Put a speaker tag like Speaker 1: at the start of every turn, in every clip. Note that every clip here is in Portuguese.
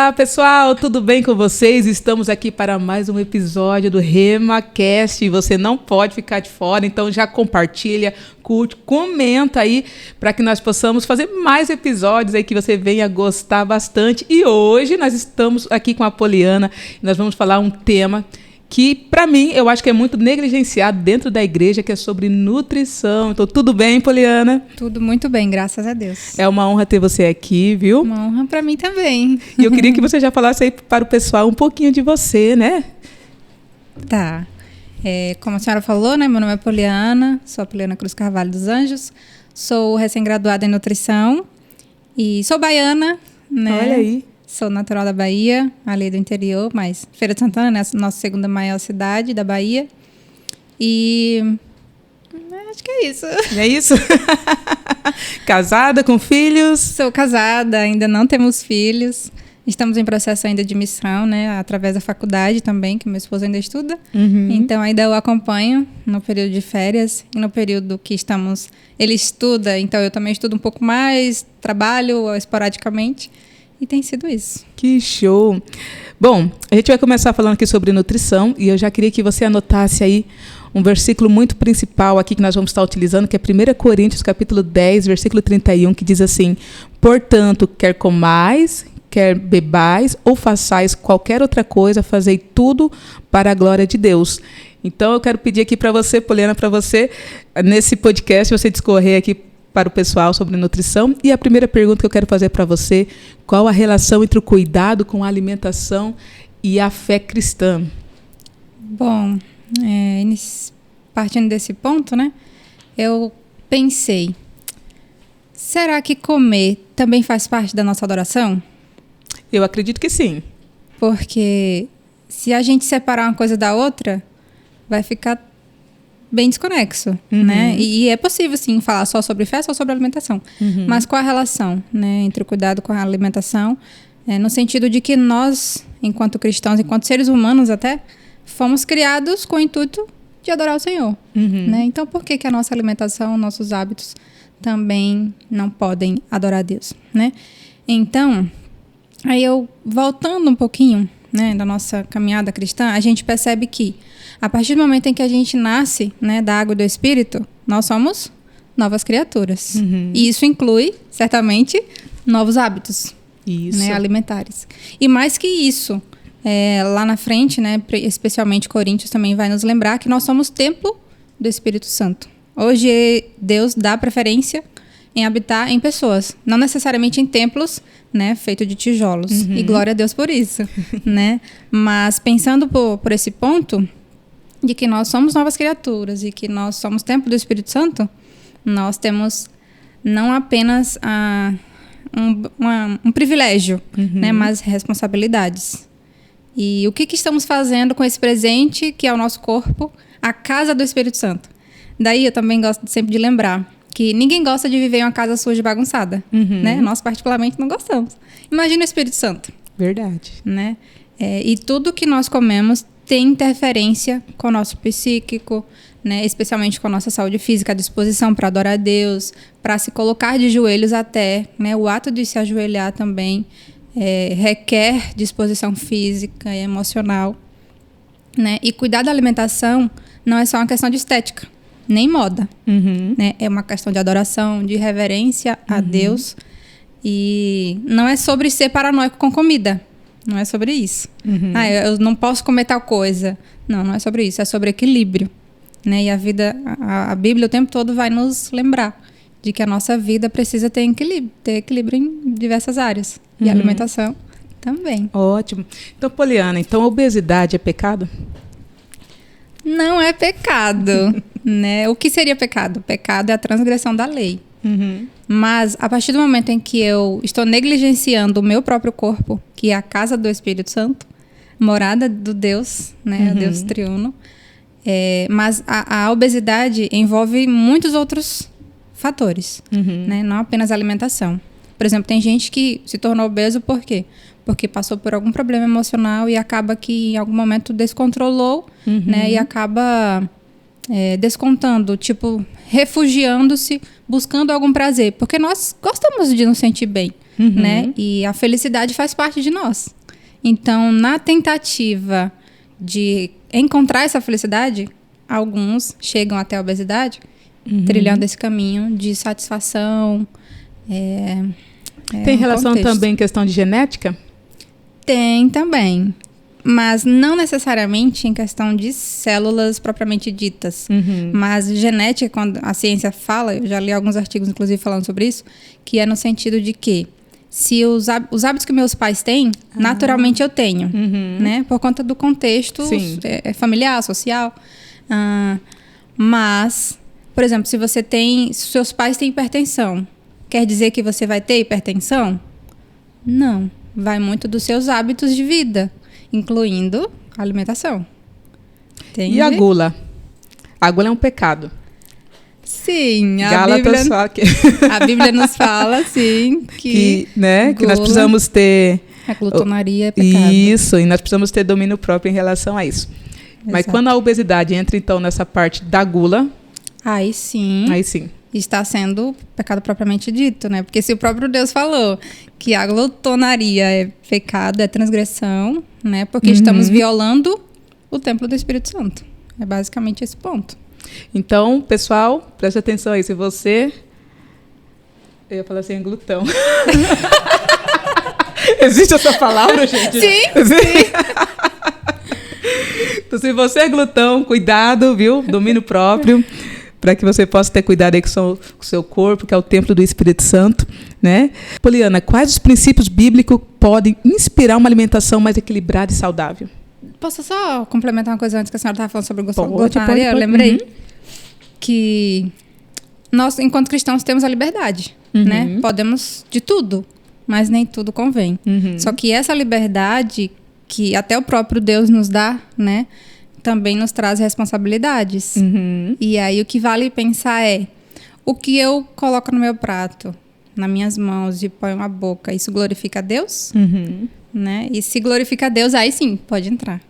Speaker 1: Olá, pessoal, tudo bem com vocês? Estamos aqui para mais um episódio do RemaCast. Você não pode ficar de fora, então já compartilha, curte, comenta aí para que nós possamos fazer mais episódios aí que você venha gostar bastante. E hoje nós estamos aqui com a Poliana e nós vamos falar um tema que, para mim, eu acho que é muito negligenciado dentro da igreja, que é sobre nutrição. Então, tudo bem, Poliana?
Speaker 2: Tudo muito bem, graças a Deus.
Speaker 1: É uma honra ter você aqui, viu?
Speaker 2: Uma honra para mim também.
Speaker 1: E eu queria que você já falasse aí para o pessoal um pouquinho de você, né?
Speaker 2: Tá. Como a senhora falou, né? Meu nome é Poliana, sou a Poliana Cruz Carvalho dos Anjos, sou recém-graduada em nutrição e sou baiana, né?
Speaker 1: Olha aí.
Speaker 2: Sou natural da Bahia, ali do interior, mas Feira de Santana, né? Nossa segunda maior cidade da Bahia. E acho que é isso.
Speaker 1: É isso? Casada, com filhos?
Speaker 2: Sou casada, ainda não temos filhos. Estamos em processo ainda de missão, né? Através da faculdade também, que meu esposo ainda estuda.
Speaker 1: Uhum.
Speaker 2: Então, ainda eu acompanho no período de férias. E no período que estamos... Ele estuda, então eu também estudo um pouco mais, trabalho esporadicamente. E tem sido isso.
Speaker 1: Que show! Bom, a gente vai começar falando aqui sobre nutrição e eu já queria que você anotasse aí um versículo muito principal aqui que nós vamos estar utilizando, que é 1 Coríntios, capítulo 10, versículo 31, que diz assim: portanto, quer comais, quer bebais ou façais qualquer outra coisa, fazei tudo para a glória de Deus. Então, eu quero pedir aqui para você, Poliana, para você, nesse podcast, você discorrer aqui para o pessoal sobre nutrição. E a primeira pergunta que eu quero fazer para você: qual a relação entre o cuidado com a alimentação e a fé cristã?
Speaker 2: Bom, partindo desse ponto, né, eu pensei, será que comer também faz parte da nossa adoração?
Speaker 1: Eu acredito que sim.
Speaker 2: Porque se a gente separar uma coisa da outra, vai ficar bem desconexo, né? E é possível, sim, falar só sobre fé, só sobre alimentação. Mas qual a relação, né, entre o cuidado com a alimentação? No sentido de que nós, enquanto cristãos, enquanto seres humanos até, fomos criados com o intuito de adorar o Senhor. Né? Então, por que a nossa alimentação, nossos hábitos também não podem adorar a Deus, né? Então, aí eu, voltando um pouquinho, né, da nossa caminhada cristã, a gente percebe que a partir do momento em que a gente nasce, né, da água e do Espírito, nós somos novas criaturas. E isso inclui, certamente, novos hábitos, né, alimentares. E mais que isso, lá na frente, né, especialmente Coríntios também vai nos lembrar que nós somos templo do Espírito Santo. Hoje Deus dá preferência em habitar em pessoas, não necessariamente em templos, né, feito de tijolos. E glória a Deus por isso, né? Mas pensando por esse ponto de que nós somos novas criaturas e que nós somos templo do Espírito Santo, nós temos não apenas um privilégio, né, mas responsabilidades. E o que estamos fazendo com esse presente que é o nosso corpo, a casa do Espírito Santo? Daí eu também gosto sempre de lembrar que ninguém gosta de viver em uma casa suja e bagunçada, né? Nós particularmente não gostamos. Imagina o Espírito Santo.
Speaker 1: Verdade.
Speaker 2: Né? E tudo que nós comemos tem interferência com o nosso psíquico, né? Especialmente com a nossa saúde física, a disposição para adorar a Deus, para se colocar de joelhos até, né? O ato de se ajoelhar também requer disposição física e emocional, né? E cuidar da alimentação não é só uma questão de estética, nem moda, né? É uma questão de adoração, de reverência a Deus. E não é sobre ser paranoico com comida. Não é sobre isso. Eu não posso comer tal coisa. Não é sobre isso. É sobre equilíbrio, né? E a Bíblia o tempo todo vai nos lembrar de que a nossa vida precisa ter equilíbrio em diversas áreas. E a alimentação também.
Speaker 1: Ótimo. Então, Poliana, a obesidade é pecado?
Speaker 2: Não é pecado, né? O que seria pecado? Pecado é a transgressão da lei. Mas, a partir do momento em que eu estou negligenciando o meu próprio corpo, que é a casa do Espírito Santo, morada do Deus, né? O Deus triuno. Mas a obesidade envolve muitos outros fatores, né? Não apenas a alimentação. Por exemplo, tem gente que se tornou obeso por quê? Porque passou por algum problema emocional e acaba que em algum momento descontrolou, né? E acaba descontando, tipo, refugiando-se, buscando algum prazer. Porque nós gostamos de nos sentir bem, né? E a felicidade faz parte de nós. Então, na tentativa de encontrar essa felicidade, alguns chegam até a obesidade, trilhando esse caminho de satisfação.
Speaker 1: Tem relação também em questão de genética?
Speaker 2: Tem também, mas não necessariamente em questão de células propriamente ditas. Mas genética, quando a ciência fala, eu já li alguns artigos, inclusive, falando sobre isso, que é no sentido de que se os hábitos que meus pais têm, naturalmente eu tenho, né? Por conta do contexto familiar, social. Mas, por exemplo, se seus pais têm hipertensão, quer dizer que você vai ter hipertensão? Não. Vai muito dos seus hábitos de vida, incluindo a alimentação. Entende?
Speaker 1: E a gula? A gula é um pecado.
Speaker 2: Sim,
Speaker 1: a
Speaker 2: Bíblia nos fala, sim, que
Speaker 1: nós precisamos ter...
Speaker 2: A glutonaria é pecado.
Speaker 1: Isso, e nós precisamos ter domínio próprio em relação a isso. Exato. Mas quando a obesidade entra, então, nessa parte da gula...
Speaker 2: Aí sim. Está sendo pecado propriamente dito, né? Porque se o próprio Deus falou que a glutonaria é pecado, é transgressão, né? Porque estamos violando o templo do Espírito Santo. É basicamente esse ponto.
Speaker 1: Então, pessoal, preste atenção aí. Se você... Eu ia falar assim, glutão. Existe essa palavra, gente?
Speaker 2: Sim.
Speaker 1: Então, se você é glutão, cuidado, viu? Domínio próprio. Para que você possa ter cuidado aí com o seu corpo, que é o templo do Espírito Santo, né? Poliana, quais os princípios bíblicos podem inspirar uma alimentação mais equilibrada e saudável?
Speaker 2: Posso só complementar uma coisa antes que a senhora estava falando sobre glutonaria? Eu lembrei que nós, enquanto cristãos, temos a liberdade, né? Podemos de tudo, mas nem tudo convém. Só que essa liberdade que até o próprio Deus nos dá, né? Também nos traz responsabilidades. E aí o que vale pensar é o que eu coloco no meu prato, nas minhas mãos e ponho na boca, isso glorifica a Deus? Né? E se glorifica a Deus, aí sim, pode entrar.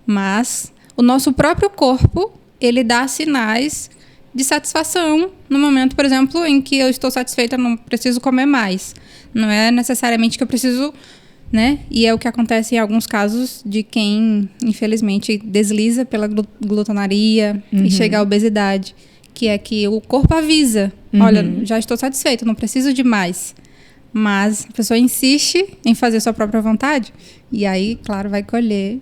Speaker 2: Mas o nosso próprio corpo, ele dá sinais de satisfação no momento, por exemplo, em que eu estou satisfeita, não preciso comer mais. Não é necessariamente que eu preciso... Né? E é o que acontece em alguns casos de quem, infelizmente, desliza pela glutonaria e chega à obesidade, que é que o corpo avisa, olha, já estou satisfeito, não preciso de mais. Mas a pessoa insiste em fazer sua própria vontade e aí, claro, vai colher,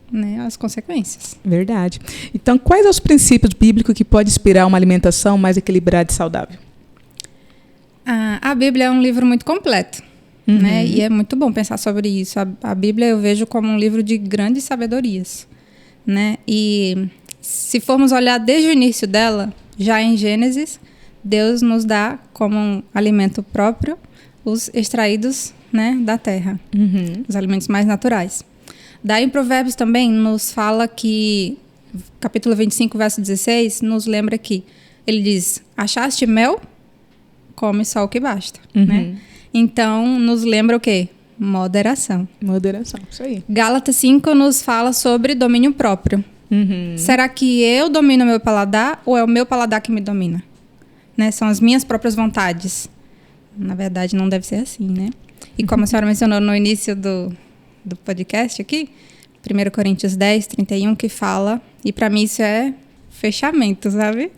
Speaker 2: né, as consequências.
Speaker 1: Verdade. Então, quais são os princípios bíblicos que podem inspirar uma alimentação mais equilibrada e saudável?
Speaker 2: A Bíblia é um livro muito completo. Né? E é muito bom pensar sobre isso. A Bíblia eu vejo como um livro de grandes sabedorias, né? E se formos olhar desde o início dela, já em Gênesis, Deus nos dá como um alimento próprio os extraídos, né, da terra, os alimentos mais naturais. Daí em Provérbios também nos fala que, capítulo 25, verso 16, nos lembra que ele diz, achaste mel? Come só o que basta, né? Então, nos lembra o quê? Moderação.
Speaker 1: Moderação, isso aí.
Speaker 2: Gálatas 5 nos fala sobre domínio próprio. Será que eu domino o meu paladar ou é o meu paladar que me domina? Né? São as minhas próprias vontades. Na verdade, não deve ser assim, né? E como a senhora mencionou no início do podcast aqui, 1 Coríntios 10, 31, que fala, e para mim isso é fechamento, sabe?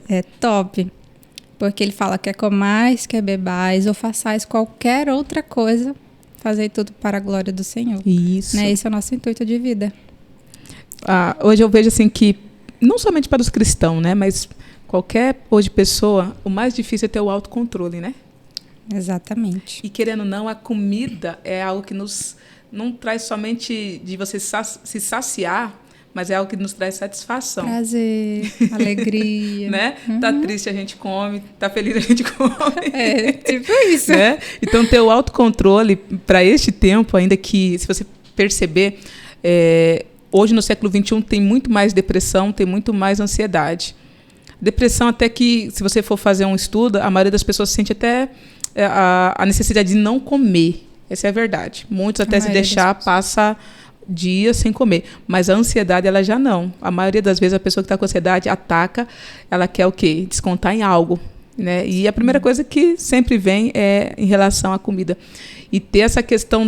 Speaker 2: É top. Porque ele fala, quer comais, quer bebais, ou façais qualquer outra coisa, fazei tudo para a glória do Senhor.
Speaker 1: Isso.
Speaker 2: Né? Esse é o nosso intuito de vida.
Speaker 1: Hoje eu vejo assim que, não somente para os cristãos, né, mas qualquer hoje pessoa, o mais difícil é ter o autocontrole, né?
Speaker 2: Exatamente.
Speaker 1: E querendo ou não, a comida é algo que nos não traz somente de você se saciar, mas é algo que nos traz satisfação.
Speaker 2: Prazer, alegria.
Speaker 1: Né? Tá triste, a gente come. Tá feliz, a gente come.
Speaker 2: É, tipo isso.
Speaker 1: Né? Então, ter o autocontrole para este tempo, ainda que, se você perceber, hoje no século XXI tem muito mais depressão, tem muito mais ansiedade. Depressão até que, se você for fazer um estudo, a maioria das pessoas sente até a necessidade de não comer. Essa é a verdade. Muitos até se deixar passa dias sem comer, mas a ansiedade ela já não. A maioria das vezes a pessoa que está com ansiedade ataca, ela quer o quê? Descontar em algo, né? E a primeira coisa que sempre vem é em relação à comida. E ter essa questão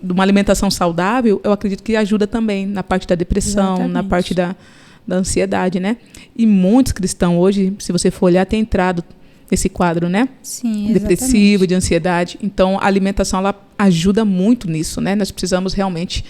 Speaker 1: de uma alimentação saudável, eu acredito que ajuda também na parte da depressão,
Speaker 2: Exatamente.
Speaker 1: na parte da ansiedade, né? E muitos cristãos hoje, se você for olhar, tem entrado nesse quadro, né?
Speaker 2: Sim,
Speaker 1: Depressivo, de ansiedade. Então, a alimentação, ela ajuda muito nisso, né? Nós precisamos realmente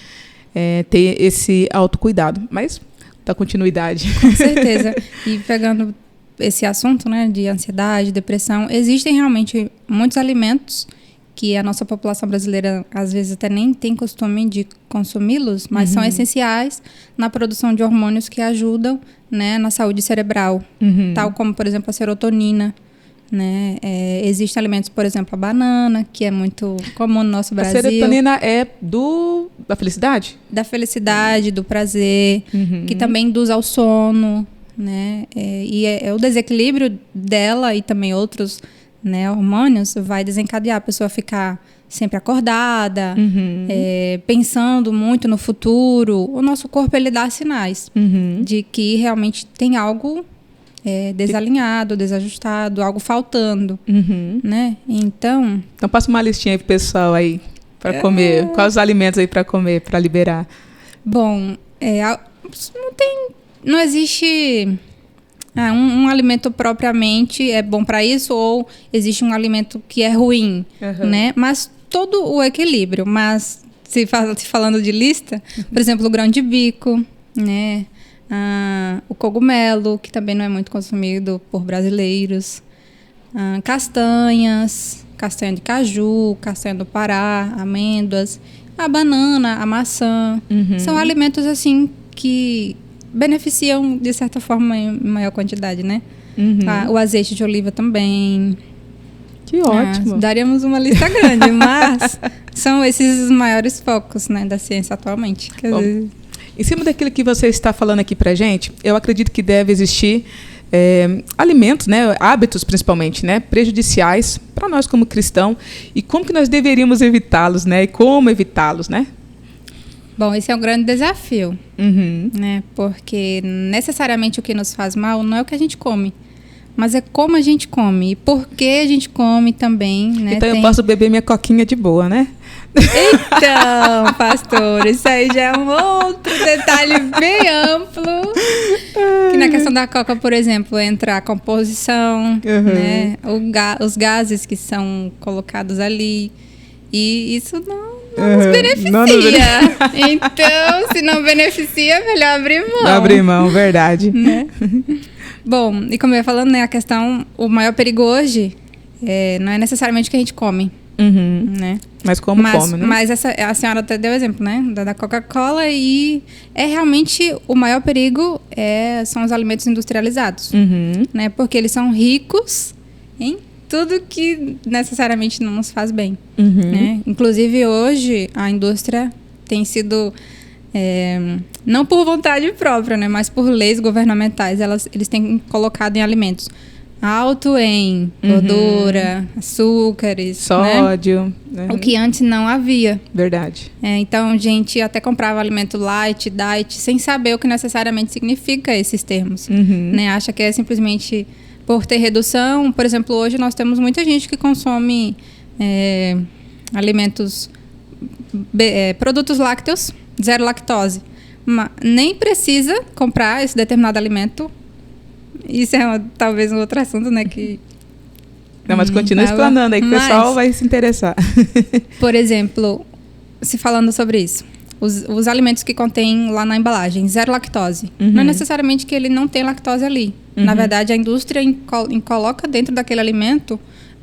Speaker 1: ter esse autocuidado. Mas, dá continuidade.
Speaker 2: Com certeza. E pegando esse assunto, né, de ansiedade, depressão, existem realmente muitos alimentos que a nossa população brasileira, às vezes, até nem tem costume de consumi-los, mas são essenciais na produção de hormônios que ajudam, né, na saúde cerebral, tal como, por exemplo, a serotonina, né? Existem alimentos, por exemplo, a banana, que é muito comum no nosso Brasil.
Speaker 1: A serotonina é da felicidade? Da
Speaker 2: felicidade, do prazer, que também induz ao sono, né? E o desequilíbrio dela e também outros, né, hormônios vai desencadear a pessoa a ficar sempre acordada, pensando muito no futuro. O nosso corpo, ele dá sinais de que realmente tem algo desalinhado, desajustado, algo faltando, né? Então
Speaker 1: passa uma listinha aí pro pessoal aí para comer. Quais os alimentos aí para comer, para liberar?
Speaker 2: Bom, não existe um alimento propriamente é bom para isso, ou existe um alimento que é ruim, né? Mas todo o equilíbrio. Mas falando de lista, por exemplo, o grão de bico, né? O cogumelo, que também não é muito consumido por brasileiros, castanha de caju, castanha do Pará, amêndoas, a banana, a maçã. São alimentos assim que beneficiam de certa forma em maior quantidade, né? O azeite de oliva também.
Speaker 1: Que ótimo.
Speaker 2: Daríamos uma lista grande, mas são esses os maiores focos, né, da ciência atualmente.
Speaker 1: Em cima daquilo que você está falando aqui pra gente, eu acredito que deve existir alimentos, né, hábitos principalmente, né, prejudiciais para nós como cristãos, e como que nós deveríamos evitá-los, né, e como evitá-los, né?
Speaker 2: Bom, esse é um grande desafio, né, porque necessariamente o que nos faz mal não é o que a gente come, mas é como a gente come e por que a gente come também, né?
Speaker 1: Então eu posso beber minha coquinha de boa, né?
Speaker 2: Então, pastor, isso aí já é um outro detalhe bem amplo. Que na questão da coca, por exemplo, entra a composição, né? Os gases que são colocados ali. E isso não nos beneficia. Então, se não beneficia, é melhor abrir mão.
Speaker 1: Abrir mão, verdade.
Speaker 2: Né? Bom, e como eu ia falando, né, a questão, o maior perigo hoje não é necessariamente o que a gente come. Né?
Speaker 1: Mas come, né?
Speaker 2: Mas a senhora até deu exemplo, né? Da Coca-Cola, e realmente o maior perigo são os alimentos industrializados, né? Porque eles são ricos em tudo que necessariamente não nos faz bem, né? Inclusive hoje a indústria tem sido não por vontade própria, né? Mas por leis governamentais, eles têm colocado em alimentos alto em gordura, açúcares,
Speaker 1: sódio,
Speaker 2: né? O que antes não havia.
Speaker 1: Verdade.
Speaker 2: Então, a gente até comprava alimento light, diet, sem saber o que necessariamente significa esses termos. Né? Acha que é simplesmente por ter redução. Por exemplo, hoje nós temos muita gente que consome alimentos, produtos lácteos, zero lactose. Mas nem precisa comprar esse determinado alimento. Isso é talvez um outro assunto, né? Que
Speaker 1: não, mas continua explanando aí, que o pessoal vai se interessar.
Speaker 2: Por exemplo, se falando sobre isso, os alimentos que contêm lá na embalagem, zero lactose. Não é necessariamente que ele não tem lactose ali. Na verdade, a indústria coloca dentro daquele alimento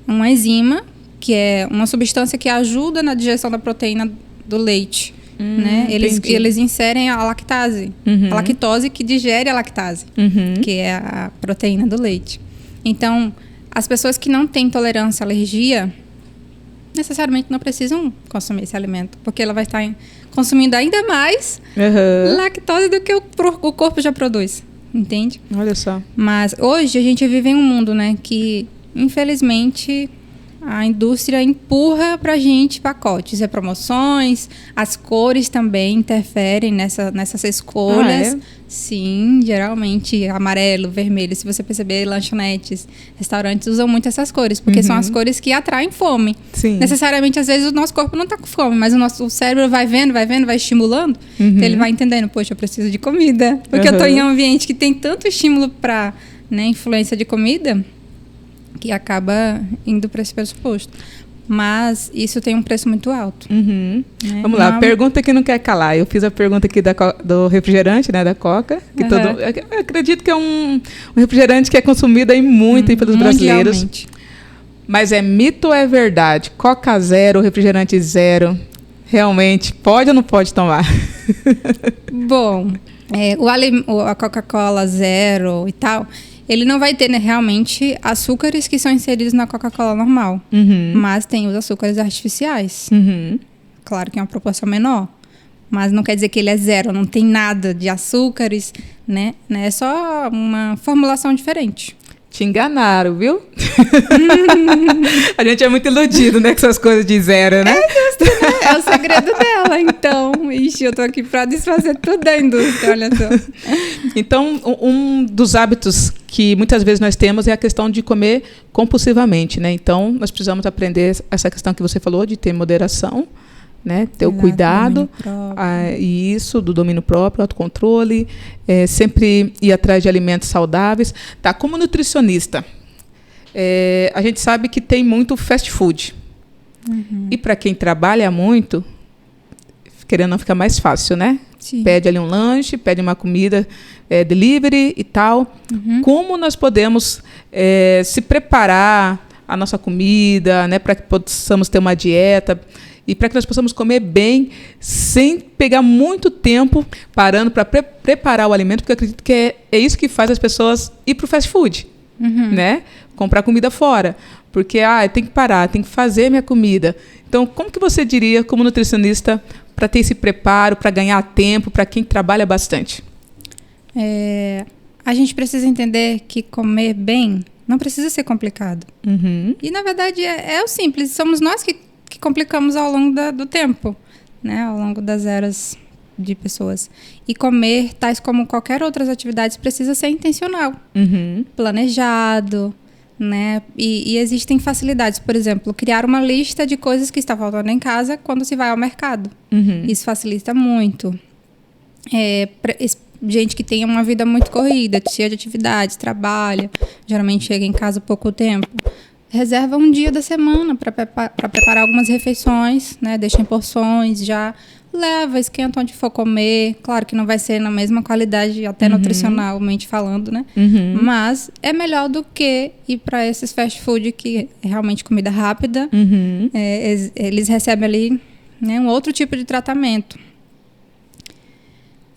Speaker 2: uma enzima, que é uma substância que ajuda na digestão da proteína do leite. Né? Eles inserem a lactase, a lactose que digere a lactase, que é a proteína do leite. Então, as pessoas que não têm intolerância, alergia, necessariamente não precisam consumir esse alimento, porque ela vai estar consumindo ainda mais lactose do que o corpo já produz, entende?
Speaker 1: Olha só.
Speaker 2: Mas hoje a gente vive em um mundo, né, que infelizmente a indústria empurra para a gente pacotes, promoções, as cores também interferem nessas escolhas. Sim, geralmente amarelo, vermelho. Se você perceber, lanchonetes, restaurantes usam muito essas cores, porque são as cores que atraem fome.
Speaker 1: Sim.
Speaker 2: Necessariamente, às vezes, o nosso corpo não está com fome, mas o cérebro vai vendo, vai estimulando, então ele vai entendendo, poxa, eu preciso de comida. Porque eu estou em um ambiente que tem tanto estímulo para, né, influência de comida, que acaba indo para esse pressuposto. Mas isso tem um preço muito alto. Né?
Speaker 1: Vamos lá, pergunta que não quer calar. Eu fiz a pergunta aqui do refrigerante, né, da Coca. Que eu acredito que é um refrigerante que é consumido aí muito pelos brasileiros. Mas é mito ou é verdade? Coca zero, refrigerante zero, realmente pode ou não pode tomar?
Speaker 2: Bom, a Coca-Cola zero e tal... Ele não vai ter, né, realmente açúcares que são inseridos na Coca-Cola normal. Mas tem os açúcares artificiais. Claro que é uma proporção menor. Mas não quer dizer que ele é zero. Não tem nada de açúcares, né? É só uma formulação diferente.
Speaker 1: Te enganaram, viu? A gente é muito iludido, né? Com essas coisas de zero, né?
Speaker 2: É justo, né? É o segredo dela, então. Ixi, eu tô aqui para desfazer tudo da indústria, olha só.
Speaker 1: Então, um dos hábitos que muitas vezes nós temos é a questão de comer compulsivamente, né? Então, nós precisamos aprender essa questão que você falou de ter moderação, né? Ter o cuidado, e isso, do domínio próprio, autocontrole, sempre ir atrás de alimentos saudáveis. Tá, como nutricionista, a gente sabe que tem muito fast food. E para quem trabalha muito, querendo não, fica mais fácil, né? Sim. Pede ali um lanche, pede uma comida delivery e tal. Como nós podemos se preparar a nossa comida, né, para que possamos ter uma dieta e para que nós possamos comer bem, sem pegar muito tempo parando para preparar o alimento, porque eu acredito que é isso que faz as pessoas ir para o fast food, né? Comprar comida fora. Porque tem que parar, tem que fazer minha comida. Então, como que você diria, como nutricionista, para ter esse preparo, para ganhar tempo, para quem trabalha bastante?
Speaker 2: A gente precisa entender que comer bem não precisa ser complicado. E, na verdade, é o simples. Somos nós que complicamos ao longo do tempo, né? Ao longo das eras de pessoas. E comer, tais como qualquer outras atividades, precisa ser intencional, planejado, né? E existem facilidades. Por exemplo, criar uma lista de coisas que está faltando em casa quando se vai ao mercado. Isso facilita muito. Gente que tem uma vida muito corrida, cheia de atividades, trabalha, geralmente chega em casa há pouco tempo. Reserva um dia da semana para preparar algumas refeições, né? Deixa em porções, já leva, esquenta onde for comer. Claro que não vai ser na mesma qualidade, até nutricionalmente falando, né? Mas é melhor do que ir para esses fast food, que é realmente comida rápida. Eles recebem ali, né, um outro tipo de tratamento.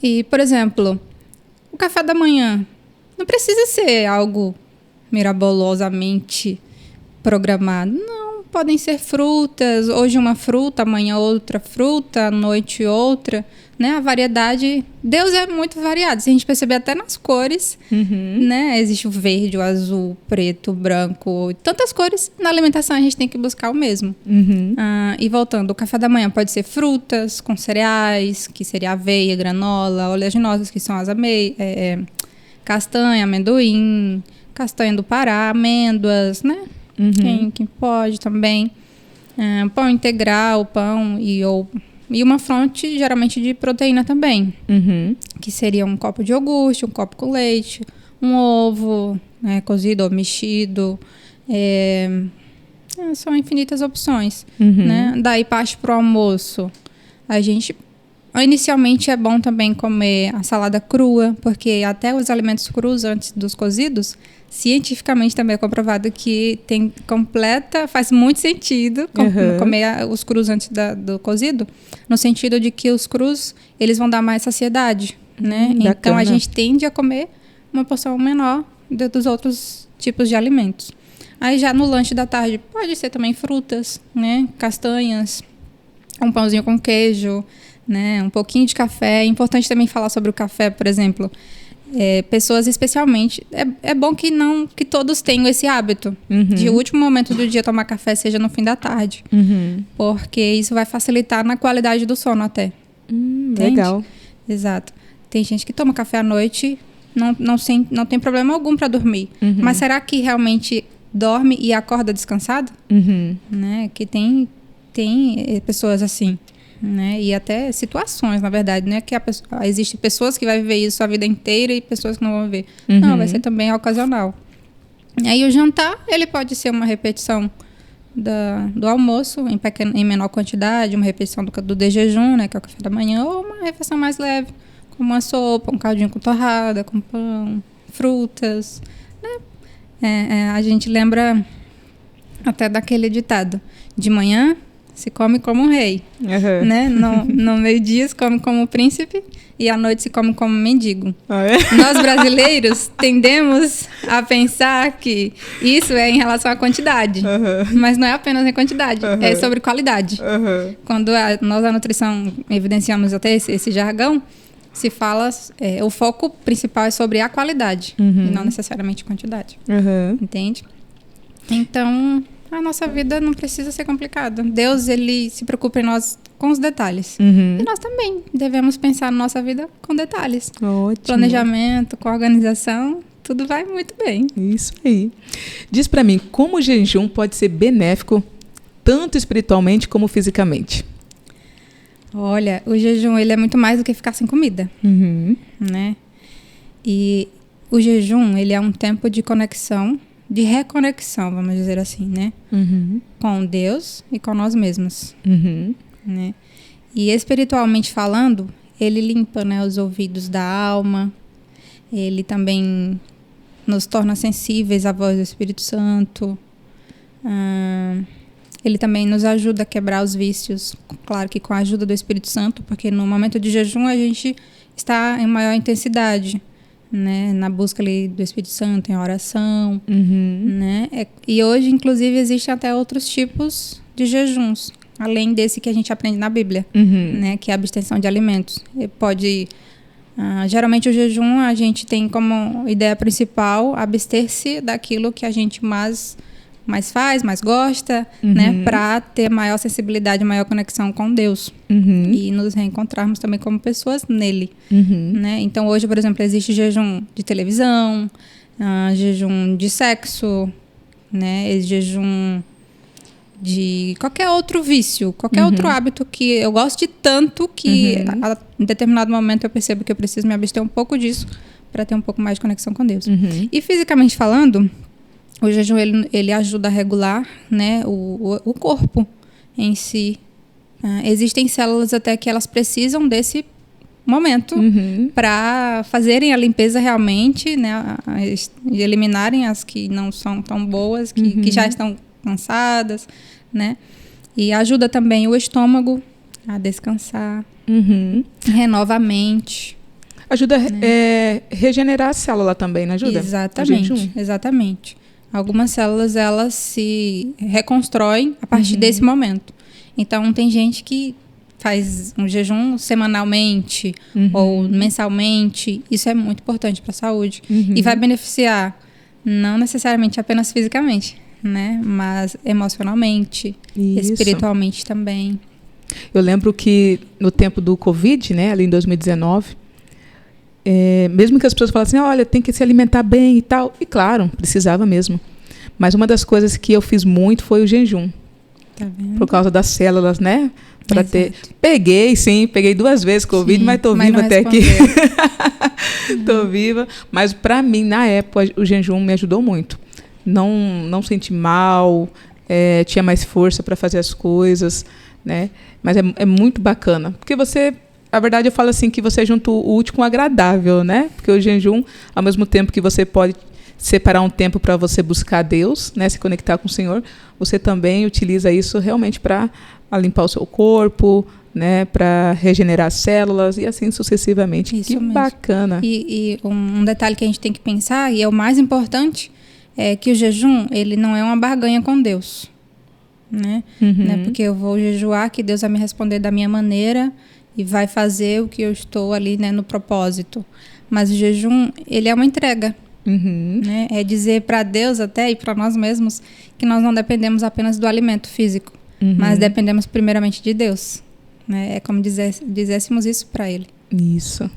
Speaker 2: E, por exemplo, o café da manhã não precisa ser algo mirabolosamente programado. Não, podem ser frutas. Hoje uma fruta, amanhã outra fruta, à noite outra, né? A variedade... Deus é muito variado. Se a gente perceber até nas cores, né? Existe o verde, o azul, o preto, o branco, tantas cores. Na alimentação a gente tem que buscar o mesmo. E voltando, o café da manhã pode ser frutas com cereais, que seria aveia, granola, oleaginosas, que são as castanha, amendoim, castanha do Pará, amêndoas, né? Quem pode também. Pão integral, pão e uma fonte geralmente de proteína também. Que seria um copo de iogurte, um copo com leite, um ovo, né, cozido ou mexido. São infinitas opções. Né? Daí parte para o almoço. Inicialmente é bom também comer a salada crua, porque até os alimentos crus antes dos cozidos, cientificamente também é comprovado que faz muito sentido comer os crus antes do cozido, no sentido de que os crus, eles vão dar mais saciedade, né? Então a gente tende a comer uma porção menor dos outros tipos de alimentos. Aí já no lanche da tarde pode ser também frutas, né? Castanhas, um pãozinho com queijo, né? Um pouquinho de café. É importante também falar sobre o café, por exemplo. pessoas especialmente, é bom que todos tenham esse hábito de o último momento do dia tomar café seja no fim da tarde, porque isso vai facilitar na qualidade do sono até.
Speaker 1: Legal.
Speaker 2: Exato. Tem gente que toma café à noite, não tem problema algum para dormir, mas será que realmente dorme e acorda descansado? Né? Que tem pessoas assim. Né? E até situações, na verdade, né? Que existem pessoas que vão viver isso a vida inteira e pessoas que não vão viver. Não, vai ser também ocasional. E aí o jantar, ele pode ser uma repetição do almoço em menor quantidade, uma repetição do de jejum, né? Que é o café da manhã, ou uma refeição mais leve, como uma sopa, um caldinho com torrada, com pão, frutas, né? A gente lembra até daquele ditado, de manhã se come como um rei, né? No meio-dia se come como príncipe e à noite se come como mendigo. Nós brasileiros tendemos a pensar que isso é em relação à quantidade, mas não é apenas em quantidade, é sobre qualidade. Quando nós da nutrição evidenciamos até esse jargão, se fala, o foco principal é sobre a qualidade e não necessariamente quantidade. Entende? Então, a nossa vida não precisa ser complicada. Deus, ele se preocupa em nós com os detalhes. E nós também devemos pensar na nossa vida com detalhes.
Speaker 1: Ótimo.
Speaker 2: Planejamento, com organização, tudo vai muito bem.
Speaker 1: Isso aí. Diz pra mim, como o jejum pode ser benéfico, tanto espiritualmente como fisicamente?
Speaker 2: Olha, o jejum, ele é muito mais do que ficar sem comida. Né? E o jejum, ele é um tempo de conexão, de reconexão, vamos dizer assim, né? Com Deus e com nós mesmos. Né? E espiritualmente falando, ele limpa, né, os ouvidos da alma, ele também nos torna sensíveis à voz do Espírito Santo, ele também nos ajuda a quebrar os vícios, claro que com a ajuda do Espírito Santo, porque no momento de jejum a gente está em maior intensidade, né, na busca ali do Espírito Santo, em oração, né? E hoje, inclusive, existem até outros tipos de jejuns, além desse que a gente aprende na Bíblia, né, que é a abstenção de alimentos. Geralmente o jejum a gente tem como ideia principal abster-se daquilo que a gente mais faz, mais gosta, né, para ter maior sensibilidade, maior conexão com Deus e nos reencontrarmos também como pessoas nele, né? Então hoje, por exemplo, existe jejum de televisão, jejum de sexo, né, jejum de qualquer outro vício, qualquer outro hábito que eu goste tanto que em determinado momento eu percebo que eu preciso me abster um pouco disso para ter um pouco mais de conexão com Deus. E fisicamente falando, o jejum, ele ajuda a regular, né, o corpo em si. Existem células até que elas precisam desse momento para fazerem a limpeza realmente, né, e eliminarem as que não são tão boas, que já estão cansadas, né? E ajuda também o estômago a descansar, renova a mente.
Speaker 1: Ajuda a regenerar a célula também, não ajuda?
Speaker 2: Exatamente. Algumas células, elas se reconstroem a partir desse momento. Então, tem gente que faz um jejum semanalmente ou mensalmente. Isso é muito importante para a saúde. E vai beneficiar, não necessariamente apenas fisicamente, né? Mas emocionalmente, espiritualmente também.
Speaker 1: Eu lembro que no tempo do Covid, né, ali em 2019, mesmo que as pessoas falassem, olha, tem que se alimentar bem e tal, e claro, precisava mesmo. Mas uma das coisas que eu fiz muito foi o jejum.
Speaker 2: Tá vendo?
Speaker 1: Por causa das células, né? Para ter. Peguei 2 vezes Covid, mas estou viva até aqui. Estou viva. Mas para mim, na época, o jejum me ajudou muito. Não senti mal, tinha mais força para fazer as coisas, né? Mas é muito bacana. Porque a verdade, eu falo assim, que você junta o útil com o agradável, né? Porque o jejum, ao mesmo tempo que você pode separar um tempo para você buscar Deus, né? Se conectar com o Senhor, você também utiliza isso realmente para limpar o seu corpo, né? Para regenerar as células e assim sucessivamente.
Speaker 2: Isso
Speaker 1: que
Speaker 2: mesmo.
Speaker 1: Bacana.
Speaker 2: E um detalhe que a gente tem que pensar, e é o mais importante, é que o jejum, ele não é uma barganha com Deus, né? Não é porque eu vou jejuar que Deus vai me responder da minha maneira e vai fazer o que eu estou ali, né, no propósito. Mas o jejum, ele é uma entrega.
Speaker 1: Uhum.
Speaker 2: Né? É dizer para Deus até e para nós mesmos que nós não dependemos apenas do alimento físico, mas dependemos primeiramente de Deus. Né? É como dizéssemos isso para Ele.
Speaker 1: Isso.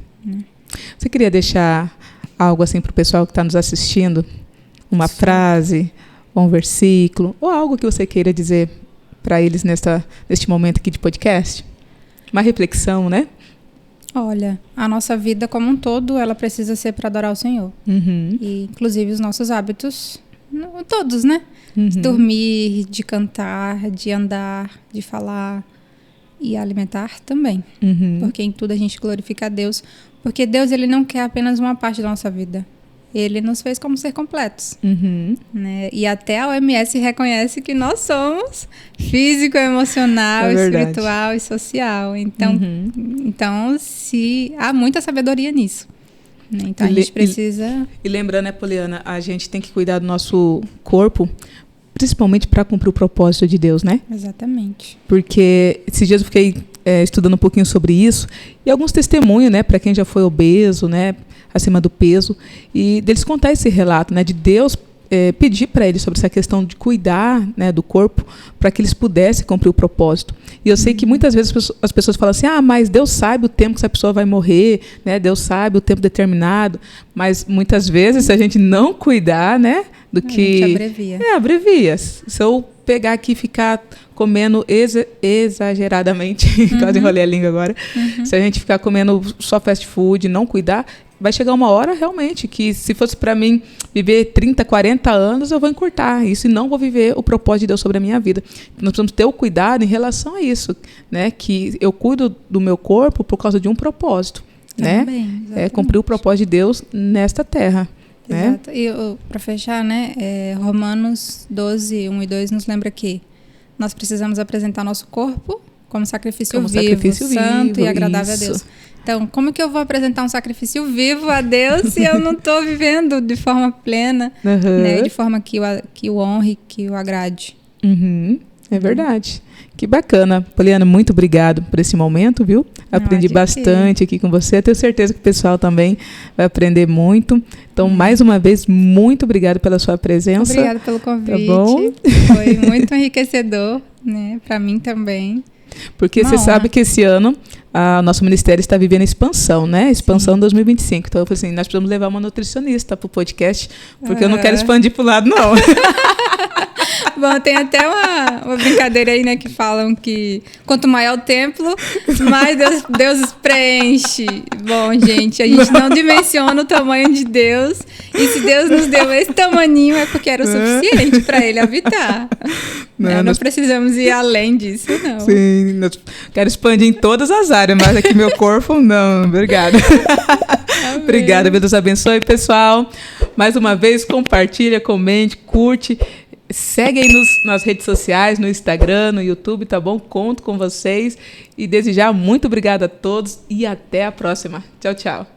Speaker 1: Você queria deixar algo assim para o pessoal que está nos assistindo? Uma frase, ou um versículo, ou algo que você queira dizer para eles neste momento aqui de podcast? Uma reflexão, né?
Speaker 2: Olha, a nossa vida como um todo, ela precisa ser para adorar o Senhor. E, inclusive, os nossos hábitos, todos, né? De dormir, de cantar, de andar, de falar e alimentar também. Porque em tudo a gente glorifica a Deus. Porque Deus, ele não quer apenas uma parte da nossa vida. Ele nos fez como ser completos. Né? E até a OMS reconhece que nós somos físico, emocional, espiritual e social. Então, se há muita sabedoria nisso. Né? Então, a gente precisa...
Speaker 1: E lembrando, né, Poliana, a gente tem que cuidar do nosso corpo, principalmente para cumprir o propósito de Deus, né?
Speaker 2: Exatamente.
Speaker 1: Porque esses dias eu fiquei estudando um pouquinho sobre isso, e alguns testemunhos, né, para quem já foi obeso, né, acima do peso, e deles contar esse relato, né, de Deus pedir para eles sobre essa questão de cuidar, né, do corpo, para que eles pudessem cumprir o propósito. E eu sei que muitas vezes as pessoas falam assim, mas Deus sabe o tempo que essa pessoa vai morrer, né, Deus sabe o tempo determinado, mas muitas vezes se a gente não cuidar, né, do que...
Speaker 2: A gente abrevia.
Speaker 1: Abrevia. Se eu pegar aqui e ficar comendo exageradamente, quase enrolei a língua agora, se a gente ficar comendo só fast food, não cuidar, vai chegar uma hora realmente que se fosse para mim viver 30, 40 anos, eu vou encurtar isso e não vou viver o propósito de Deus sobre a minha vida. Nós precisamos ter o cuidado em relação a isso, né? Que eu cuido do meu corpo por causa de um propósito,
Speaker 2: Também,
Speaker 1: né?
Speaker 2: exatamente.
Speaker 1: Cumprir o propósito de Deus nesta terra.
Speaker 2: Exato. Né? E para fechar, né, Romanos 12, 1 e 2 nos lembra que nós precisamos apresentar nosso corpo como sacrifício vivo, santo e agradável a Deus. Então, como que eu vou apresentar um sacrifício vivo a Deus se eu não estou vivendo de forma plena, né, de forma que o honre, que o agrade?
Speaker 1: É verdade. Que bacana. Poliana, muito obrigado por esse momento, viu? Aprendi bastante aqui com você. Tenho certeza que o pessoal também vai aprender muito. Então, mais uma vez, muito obrigada pela sua presença.
Speaker 2: Obrigada pelo convite.
Speaker 1: Tá bom?
Speaker 2: Foi muito enriquecedor, né? Para mim também.
Speaker 1: Porque você sabe que esse ano o nosso ministério está vivendo expansão, né? Expansão 2025. Então, eu falei assim, nós precisamos levar uma nutricionista para o podcast, porque eu não quero expandir para o lado, não.
Speaker 2: Bom, tem até uma brincadeira aí, né, que falam que quanto maior o templo, mais Deus preenche. Bom, gente, a gente não dimensiona o tamanho de Deus, e se Deus nos deu esse tamaninho é porque era o suficiente para Ele habitar. Não precisamos ir além disso, não.
Speaker 1: Sim, quero expandir em todas as áreas, mas aqui meu corpo, não. Obrigada. Obrigada, Deus abençoe, pessoal. Mais uma vez, compartilha, comente, curte. Segue aí nas redes sociais, no Instagram, no YouTube, tá bom? Conto com vocês. E desejar muito obrigada a todos e até a próxima. Tchau, tchau.